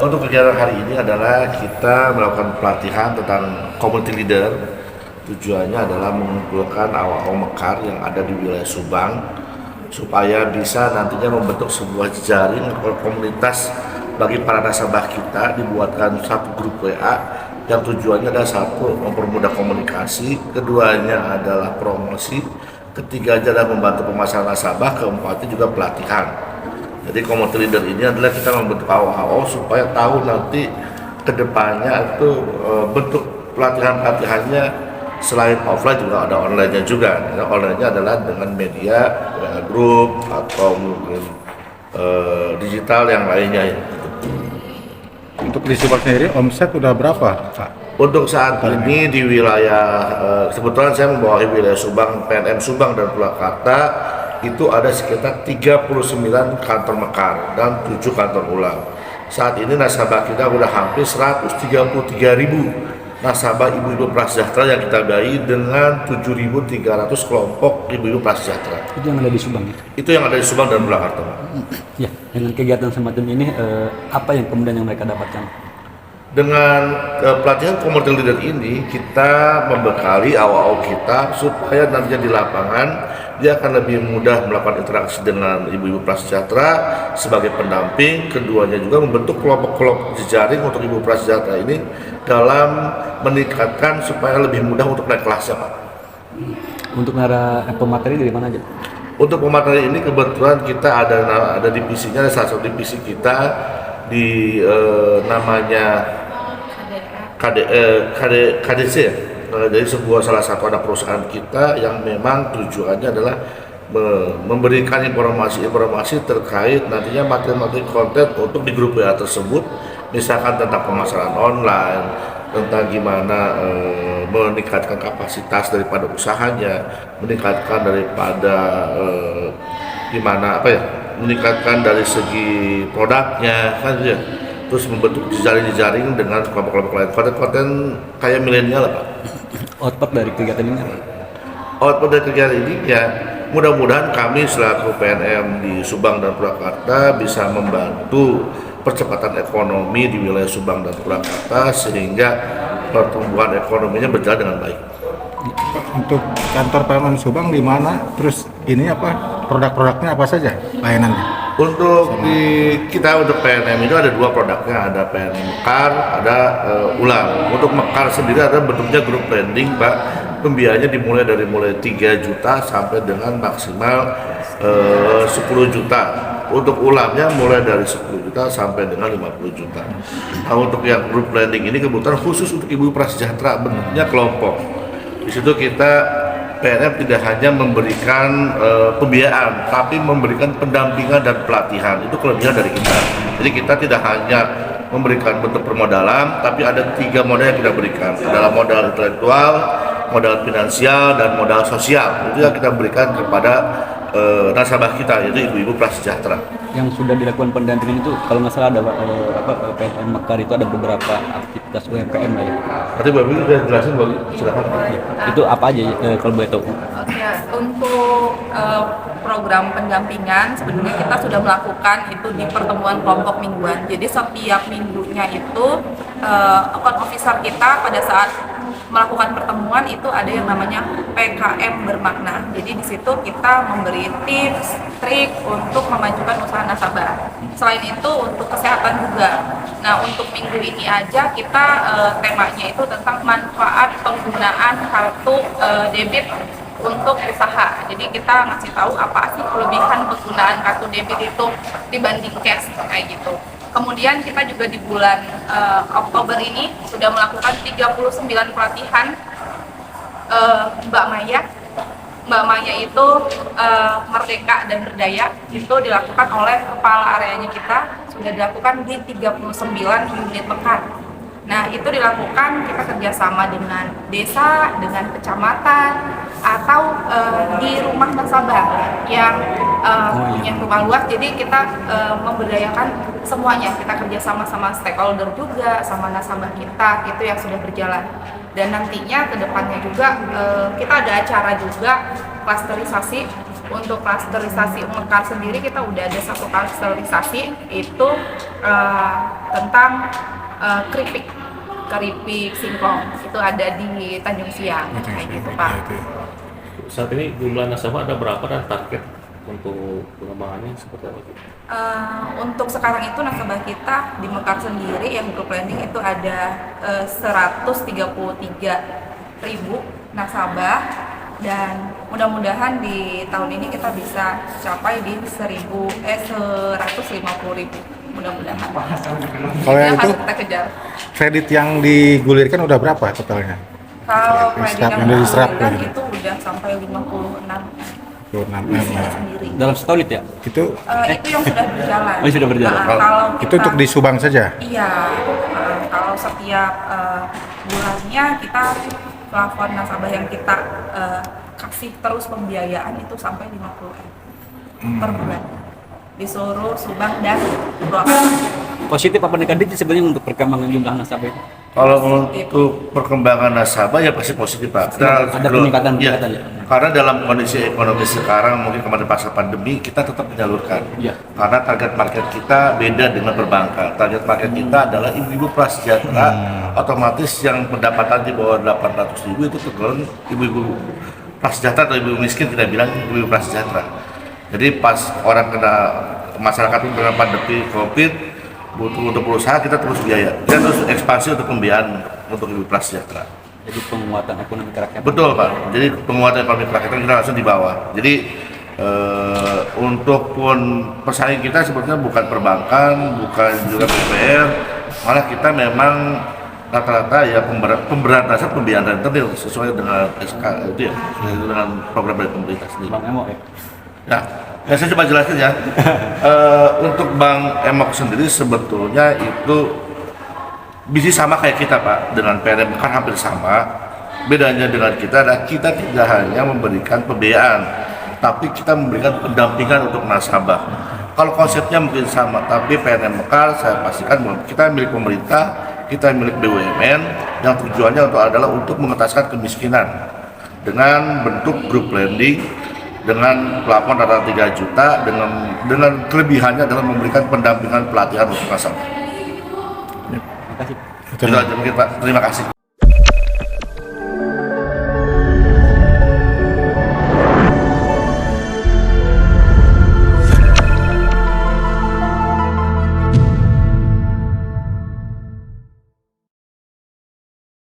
Untuk kegiatan hari ini adalah kita melakukan pelatihan tentang community leader. Tujuannya adalah mengumpulkan awak-awak mekar yang ada di wilayah Subang supaya bisa nantinya membentuk sebuah jaring komunitas bagi para nasabah kita. Dibuatkan satu grup WA yang tujuannya adalah satu, mempermudah komunikasi, keduanya adalah promosi, ketiganya adalah membantu pemasaran nasabah, keempatnya juga pelatihan. Jadi community leader ini adalah kita membentuk awal-awal supaya tahu nanti kedepannya itu bentuk pelatihan-pelatihannya selain offline juga ada online-nya juga. Nah, online-nya adalah dengan media grup atau mungkin digital yang lainnya. Untuk di Subang sendiri omset udah berapa, Pak? Untuk saat ini di wilayah kebetulan saya membawahi wilayah Subang, PNM Subang dan Purwakarta itu ada sekitar 39 kantor mekar dan 7 kantor ulang. Saat ini nasabah kita sudah hampir 133.000 nasabah ibu-ibu prasejahtera yang kita biayai dengan 7.300 kelompok ibu-ibu prasejahtera. Itu yang ada di Subang ya? Itu yang ada di Subang dan Purwakarta. Ya, dengan kegiatan semacam ini apa yang kemudian yang mereka dapatkan? Dengan pelatihan community leader ini kita membekali awal-awal kita supaya nantinya di lapangan dia akan lebih mudah melakukan interaksi dengan ibu-ibu prasejahtera sebagai pendamping. Keduanya juga membentuk kelompok-kelompok jejaring untuk ibu prasejahtera ini dalam meningkatkan supaya lebih mudah untuk naik kelasnya, Pak. Untuk narah pemateri dari mana aja? Untuk pemateri ini kebetulan kita ada divisinya, ada salah satu divisi kita di namanya KDC ya. Jadi salah satu ada perusahaan kita yang memang tujuannya adalah memberikan informasi-informasi terkait nantinya materi-materi konten untuk di grup WA tersebut, misalkan tentang pemasaran online, tentang gimana meningkatkan kapasitas daripada usahanya, meningkatkan daripada meningkatkan dari segi produknya kan gitu ya. Terus membentuk jaring-jaring dengan kelompok-kelompok lain, konten-konten kayak milenial Pak. Output dari kegiatan ini apa? Output dari kegiatan ini ya mudah-mudahan kami selaku PNM di Subang dan Purwakarta bisa membantu percepatan ekonomi di wilayah Subang dan Purwakarta sehingga pertumbuhan ekonominya berjalan dengan baik. Untuk kantor PNM Subang di mana? Terus ini apa? Produk-produknya apa saja layanannya? Untuk untuk PNM itu ada dua produknya, ada PNM Mekar, ada ulang. Untuk Mekar sendiri ada bentuknya grup lending, Pak. Pembiayaannya dimulai dari 3 juta sampai dengan maksimal 10 juta. Untuk ulangnya mulai dari 10 juta sampai dengan 50 juta. Nah, untuk yang grup lending ini kebetulan khusus untuk ibu prasejahtera, bentuknya kelompok. Di situ kita PNM tidak hanya memberikan pembiayaan, tapi memberikan pendampingan dan pelatihan. Itu kelebihan dari kita. Jadi kita tidak hanya memberikan bentuk permodalan, tapi ada 3 modal yang kita berikan. Adalah modal intelektual, modal finansial, dan modal sosial. Itu yang kita berikan kepada nasabah kita, yaitu ibu-ibu prasejahtera. Yang sudah dilakukan pendampingan itu kalau nggak salah ada PNM Mekar itu ada beberapa aktivitas UMKM lah ya. Nanti Bapak sudah jelasin, Bapak silakan. Itu apa aja kalau boleh tahu? Oke, untuk program pendampingan sebenarnya kita sudah melakukan itu di pertemuan kelompok mingguan. Jadi setiap minggunya itu account officer kita pada saat melakukan pertemuan itu ada yang namanya PKM bermakna. Jadi di situ kita memberi tips, trik untuk memajukan usaha nasabah. Selain itu untuk kesehatan juga. Nah untuk minggu ini aja kita temanya itu tentang manfaat penggunaan kartu debit untuk usaha. Jadi kita ngasih tahu apa sih kelebihan penggunaan kartu debit itu dibanding cash kayak gitu. Kemudian kita juga di bulan Oktober ini sudah melakukan 39 pelatihan Mbak Maya. Mbak Maya itu merdeka dan berdaya, itu dilakukan oleh kepala areanya kita, sudah dilakukan di 39 unit mekar. Nah itu dilakukan kita kerjasama dengan desa, dengan kecamatan, atau di rumah nasabah yang punya rumah luas. Jadi kita memberdayakan semuanya, kita kerjasama sama stakeholder juga, sama nasabah kita, itu yang sudah berjalan. Dan nantinya ke depannya juga kita ada acara juga klasterisasi Untuk klasterisasi Mekar sendiri kita udah ada satu klasterisasi itu tentang keripik singkong, itu ada di Tanjung Siang kayak gitu Pak. Saat ini jumlah nasabah ada berapa dan target untuk pengembangannya seperti apa? Untuk sekarang itu nasabah kita di Mekar sendiri yang grup lending itu ada 133.000 nasabah, dan mudah-mudahan di tahun ini kita bisa capai di 150.000 mudah-mudahan. Kalau yang Yang itu harus kita kejar. kredit yang digulirkan udah berapa totalnya? Kalau kredit yang diserap diberikan ya. itu udah sampai 56 sendiri. Dalam setahun ya? Itu Itu yang sudah berjalan. Oh, sudah berjalan. Kalau itu untuk di Subang saja. Iya, kalau setiap bulannya kita plafon nasabah yang kita kasih terus pembiayaan itu sampai 50M per bulan di seluruh Subang dan Purwakarta. Positif apa negatif sebenarnya untuk perkembangan jumlah nasabah itu? Kalau untuk perkembangan nasabah ya pasti positif Pak. Kita Ada peningkatan ya, ya? karena dalam kondisi ekonomi sekarang mungkin kemarin pasca pandemi kita tetap menyalurkan. Iya. Karena target market kita beda dengan perbankan. Target market kita adalah ibu-ibu prasejahtera, otomatis yang pendapatan di bawah 800.000 itu tergolong ibu-ibu prasejahtera atau ibu miskin, tidak bilang ibu-ibu prasejahtera. Jadi pas orang kena masyarakat kena pandemi COVID, butuh untuk berusaha, kita terus biaya, kita terus ekspansi untuk pembiayaan untuk ibu prasejahtera. Jadi penguatan ekonomi kerakyatan. Betul Pak. Jadi penguatan ekonomi kerakyatan kita langsung di bawah. Jadi untuk pun pesaing kita sebetulnya bukan perbankan, bukan juga BPR, malah kita memang rata-rata ya pemberantasan pembiayaan rentenir sesuai dengan SK itu ya, sesuai dengan program dari pemerintah sendiri. Bang Emo ya? Nah, saya coba jelasin ya. Untuk Bank Emok sendiri sebetulnya itu bisnis sama kayak kita Pak, dengan PNM kan hampir sama. Bedanya dengan kita adalah kita tidak hanya memberikan pembiayaan, tapi kita memberikan pendampingan untuk nasabah. Kalau konsepnya mungkin sama, tapi PNM Mekar saya pastikan bahwa kita milik pemerintah, kita milik BUMN, yang tujuannya adalah untuk mengentaskan kemiskinan dengan bentuk grup lending, dengan plafon rata 3 juta, dengan kelebihannya adalah memberikan pendampingan pelatihan untuk nasabah. Terima kasih. Itu aja mungkin Pak. Terima kasih.